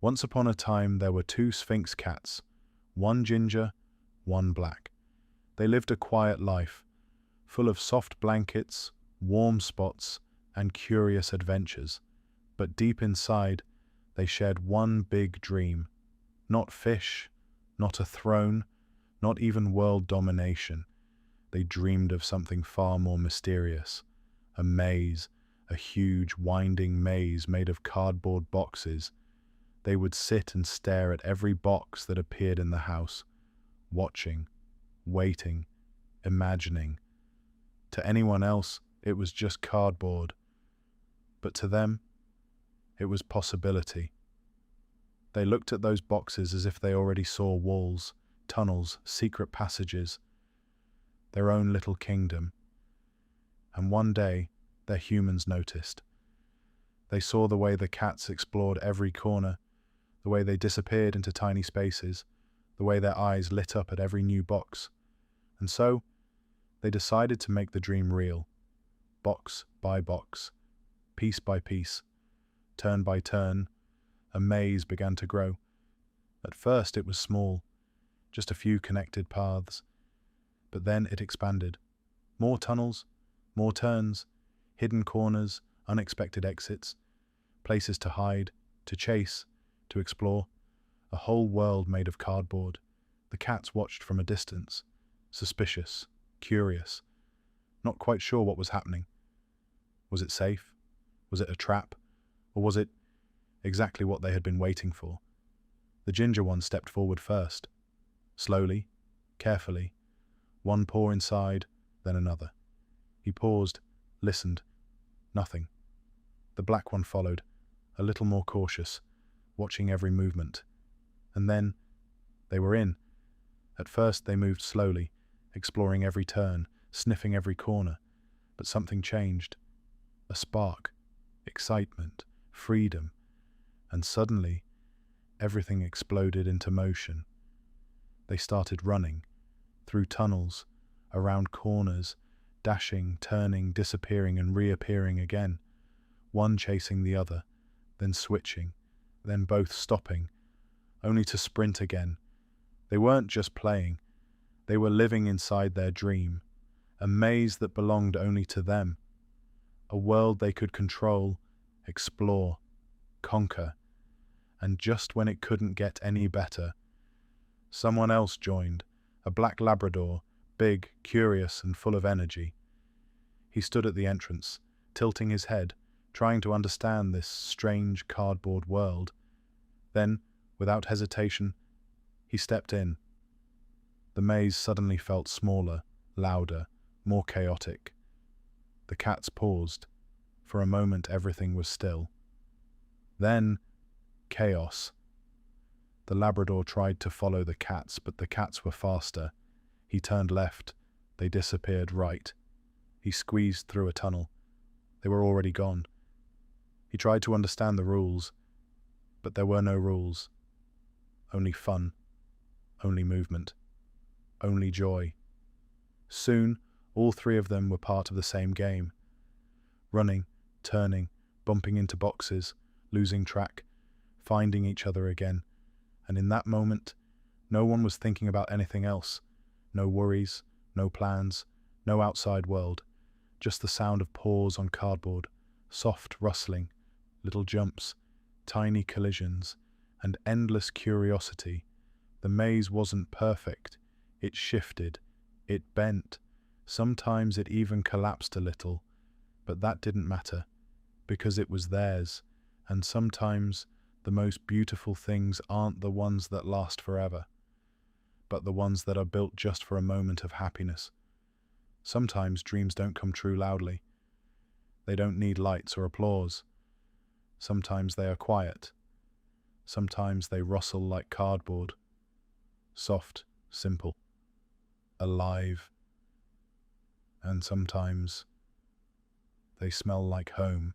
Once upon a time there were two Sphynx cats, one ginger, one black. They lived a quiet life, full of soft blankets, warm spots, and curious adventures. But deep inside, they shared one big dream. Not fish, not a throne, not even world domination. They dreamed of something far more mysterious. A maze, a huge, winding maze made of cardboard boxes. They would sit and stare at every box that appeared in the house, watching, waiting, imagining. To anyone else, it was just cardboard. But to them, it was possibility. They looked at those boxes as if they already saw walls, tunnels, secret passages, their own little kingdom. And one day, their humans noticed. They saw the way the cats explored every corner, the way they disappeared into tiny spaces, the way their eyes lit up at every new box. And so, they decided to make the dream real. Box by box, piece by piece, turn by turn, a maze began to grow. At first it was small, just a few connected paths. But then it expanded. More tunnels, more turns, hidden corners, unexpected exits, places to hide, to chase, to explore. A whole world made of cardboard. The cats watched from a distance, suspicious, curious, not quite sure what was happening. Was it safe? Was it a trap? Or was it exactly what they had been waiting for? The ginger one stepped forward first. Slowly, carefully, one paw inside, then another. He paused, listened. Nothing. The black one followed, a little more cautious, watching every movement. And then they were in. At first they moved slowly, exploring every turn, sniffing every corner. But something changed. A spark, excitement, freedom. And suddenly, everything exploded into motion. They started running, through tunnels, around corners, dashing, turning, disappearing and reappearing again. One chasing the other, then switching, then both stopping, only to sprint again. They weren't just playing, they were living inside their dream, a maze that belonged only to them, a world they could control, explore, conquer. And just when it couldn't get any better, someone else joined, a black Labrador, big, curious, and full of energy. He stood at the entrance, tilting his head, trying to understand this strange cardboard world. Then, without hesitation, he stepped in. The maze suddenly felt smaller, louder, more chaotic. The cats paused. For a moment everything was still. Then, chaos. The Labrador tried to follow the cats, but the cats were faster. He turned left. They disappeared right. He squeezed through a tunnel. They were already gone. He tried to understand the rules, but there were no rules. Only fun. Only movement. Only joy. Soon, all three of them were part of the same game. Running, turning, bumping into boxes, losing track, finding each other again. And in that moment, no one was thinking about anything else. No worries, no plans, no outside world. Just the sound of paws on cardboard, soft rustling, little jumps, tiny collisions, and endless curiosity. The maze wasn't perfect. It shifted. It bent. Sometimes it even collapsed a little. But that didn't matter, because it was theirs. And sometimes the most beautiful things aren't the ones that last forever, but the ones that are built just for a moment of happiness. Sometimes dreams don't come true loudly. They don't need lights or applause. Sometimes they are quiet. Sometimes they rustle like cardboard. Soft, simple, alive. And sometimes they smell like home.